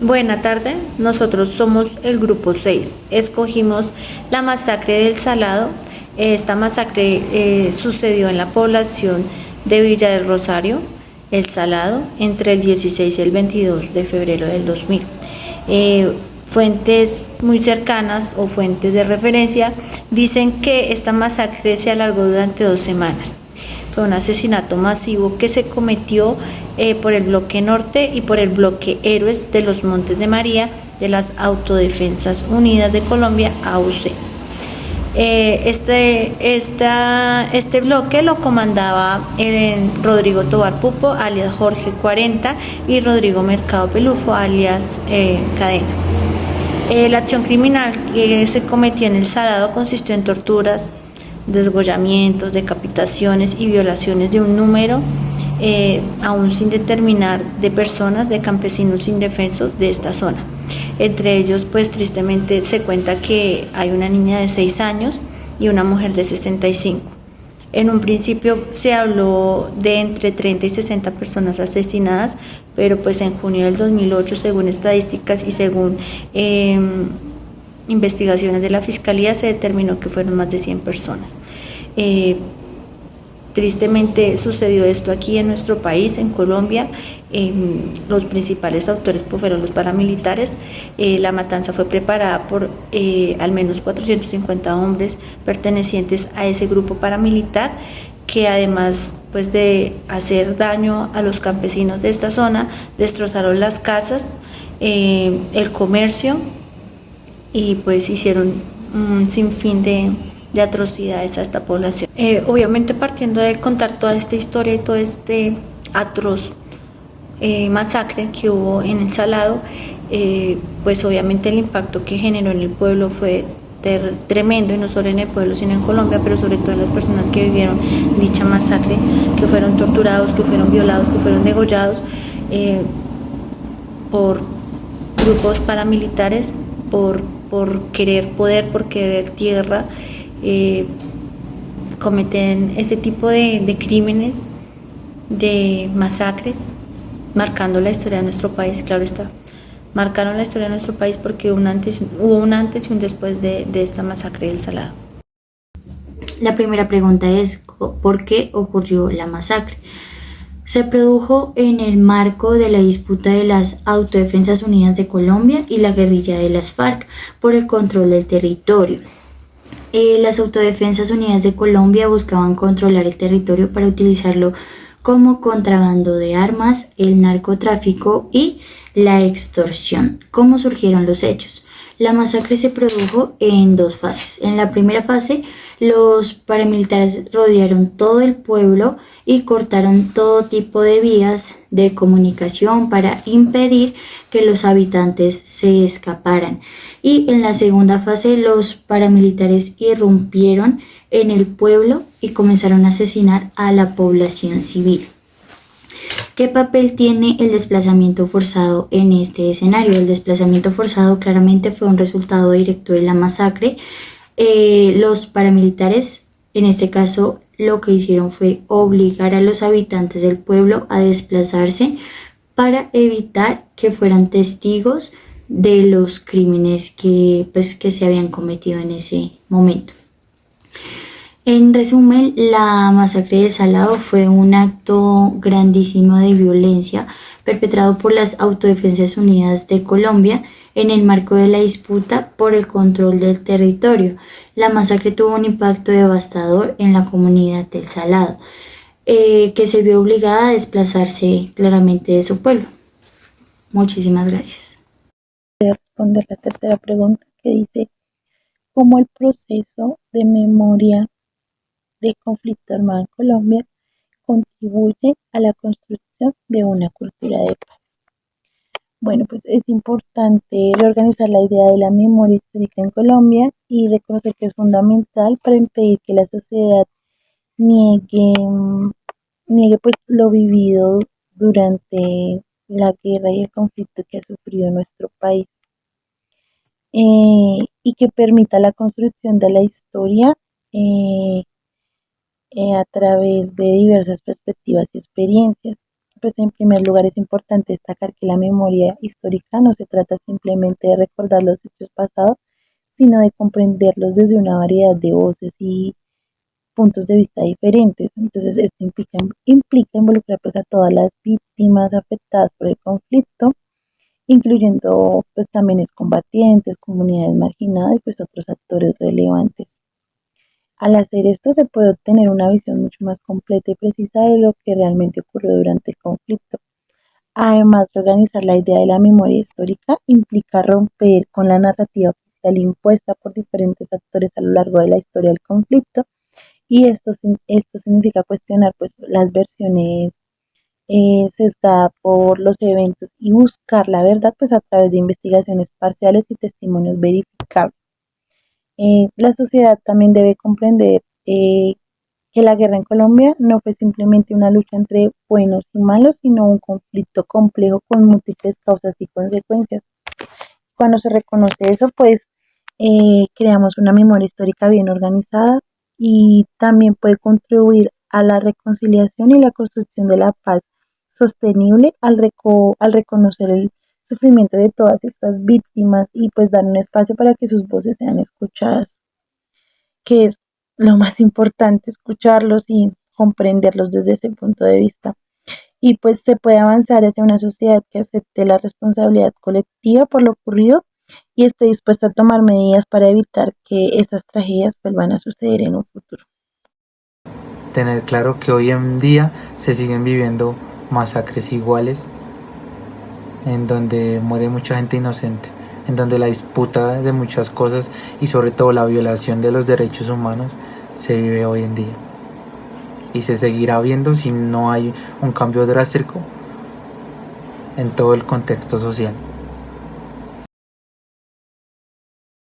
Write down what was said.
Buena tarde, nosotros somos el grupo 6. Escogimos la masacre del Salado. Esta masacre sucedió en la población de Villa del Rosario, El Salado, entre el 16 y el 22 de febrero del 2000. Fuentes muy cercanas o fuentes de referencia dicen que esta masacre se alargó durante 2 semanas. Fue un asesinato masivo que se cometió por el bloque norte y por el bloque Héroes de los Montes de María de las Autodefensas Unidas de Colombia, AUC. Este bloque lo comandaba Rodrigo Tobar Pupo, alias Jorge 40, y Rodrigo Mercado Pelufo, alias Cadena. La acción criminal que se cometió en El Salado consistió en torturas, desgollamientos, decapitaciones y violaciones de un número aún sin determinar de personas, de campesinos indefensos de esta zona. Entre ellos, pues tristemente se cuenta que hay una niña de 6 años y una mujer de 65. En un principio se habló de entre 30 y 60 personas asesinadas, pero pues en junio del 2008, según estadísticas y según investigaciones de la Fiscalía, se determinó que fueron más de 100 personas. Tristemente sucedió esto aquí en nuestro país, en Colombia. Los principales autores pues, fueron los paramilitares. La matanza fue preparada por al menos 450 hombres pertenecientes a ese grupo paramilitar, que además pues, de hacer daño a los campesinos de esta zona, destrozaron las casas, el comercio, y pues hicieron un sinfín de atrocidades a esta población. Obviamente, partiendo de contar toda esta historia y todo este atroz masacre que hubo en El Salado, pues obviamente el impacto que generó en el pueblo fue tremendo, y no solo en el pueblo sino en Colombia, pero sobre todo en las personas que vivieron dicha masacre, que fueron torturados, que fueron violados, que fueron degollados por grupos paramilitares, por querer poder, por querer tierra. Cometen ese tipo de crímenes, de masacres, marcando la historia de nuestro país. Claro está, marcaron la historia de nuestro país porque hubo un antes y un después de esta masacre del Salado. La primera pregunta es, ¿por qué ocurrió la masacre? Se produjo en el marco de la disputa de las Autodefensas Unidas de Colombia y la guerrilla de las FARC por el control del territorio. Las Autodefensas Unidas de Colombia buscaban controlar el territorio para utilizarlo como contrabando de armas, el narcotráfico y la extorsión. ¿Cómo surgieron los hechos? La masacre se produjo en 2 fases. En la primera fase, los paramilitares rodearon todo el pueblo y cortaron todo tipo de vías de comunicación para impedir que los habitantes se escaparan. Y en la segunda fase, los paramilitares irrumpieron en el pueblo y comenzaron a asesinar a la población civil. ¿Qué papel tiene el desplazamiento forzado en este escenario? El desplazamiento forzado claramente fue un resultado directo de la masacre. Los paramilitares, en este caso, lo que hicieron fue obligar a los habitantes del pueblo a desplazarse para evitar que fueran testigos de los crímenes que se habían cometido en ese momento. En resumen, la masacre de Salado fue un acto grandísimo de violencia perpetrado por las Autodefensas Unidas de Colombia en el marco de la disputa por el control del territorio. La masacre tuvo un impacto devastador en la comunidad del Salado, que se vio obligada a desplazarse claramente de su pueblo. Muchísimas gracias. Voy a responder la tercera pregunta, que dice: ¿cómo el proceso de memoria de conflicto armado en Colombia contribuye a la construcción de una cultura de paz? Bueno, pues es importante reorganizar la idea de la memoria histórica en Colombia y reconocer que es fundamental para impedir que la sociedad niegue pues lo vivido durante la guerra y el conflicto que ha sufrido nuestro país, y que permita la construcción de la historia a través de diversas perspectivas y experiencias. pues en primer lugar es importante destacar que la memoria histórica no se trata simplemente de recordar los hechos pasados, sino de comprenderlos desde una variedad de voces y puntos de vista diferentes. Entonces, esto implica involucrar pues, a todas las víctimas afectadas por el conflicto, incluyendo pues también excombatientes, comunidades marginadas y pues otros actores relevantes. Al hacer esto se puede obtener una visión mucho más completa y precisa de lo que realmente ocurrió durante el conflicto. Además, reorganizar la idea de la memoria histórica implica romper con la narrativa oficial impuesta por diferentes actores a lo largo de la historia del conflicto, y esto significa cuestionar pues, las versiones sesgadas por los eventos y buscar la verdad pues, a través de investigaciones parciales y testimonios verificables. La sociedad también debe comprender que la guerra en Colombia no fue simplemente una lucha entre buenos y malos, sino un conflicto complejo con múltiples causas y consecuencias. Cuando se reconoce eso, pues creamos una memoria histórica bien organizada y también puede contribuir a la reconciliación y la construcción de la paz sostenible al reconocer el sufrimiento de todas estas víctimas y pues dar un espacio para que sus voces sean escuchadas, que es lo más importante, escucharlos y comprenderlos desde ese punto de vista. Y pues se puede avanzar hacia una sociedad que acepte la responsabilidad colectiva por lo ocurrido y esté dispuesta a tomar medidas para evitar que estas tragedias vuelvan a suceder en un futuro. Tener claro que hoy en día se siguen viviendo masacres iguales, en donde muere mucha gente inocente, en donde la disputa de muchas cosas y sobre todo la violación de los derechos humanos se vive hoy en día. Y se seguirá viendo si no hay un cambio drástico en todo el contexto social.